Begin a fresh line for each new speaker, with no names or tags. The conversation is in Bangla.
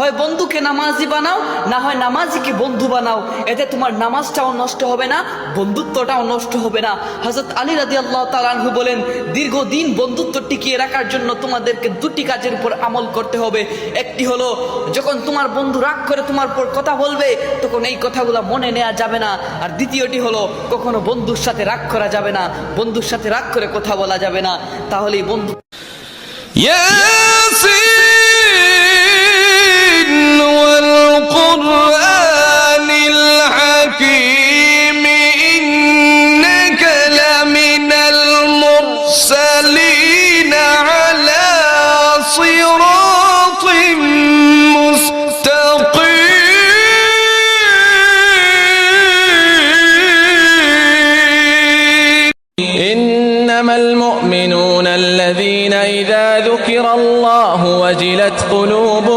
হয় বন্ধুকে নামাজি বানাও, না হয় নামাজিকে বন্ধু বানাও। এতে তোমার নামাজটাও নষ্ট হবে না, বন্ধুত্বটাও নষ্ট হবে না। হযরত আলী রাদিয়াল্লাহু তাআলা আনহু বলেন, দীর্ঘদিন বন্ধুত্ব টিকিয়ে রাখার জন্য তোমাদেরকে দুটি কাজের উপর আমল করতে হবে। একটি হলো, যখন তোমার বন্ধু রাগ করে তোমার উপর কথা বলবে, তখন এই কথাগুলো মনে নেওয়া যাবে না। আর দ্বিতীয়টি হলো, কখনো বন্ধুর সাথে রাগ করা যাবে না, বন্ধুর সাথে রাগ করে কথা বলা যাবে না। তাহলেই বন্ধু
والقرآن الحكيم إنك لمن المرسلين على صراط مستقيم إنما المؤمنون الذين إذا ذكر الله وجلت قلوبهم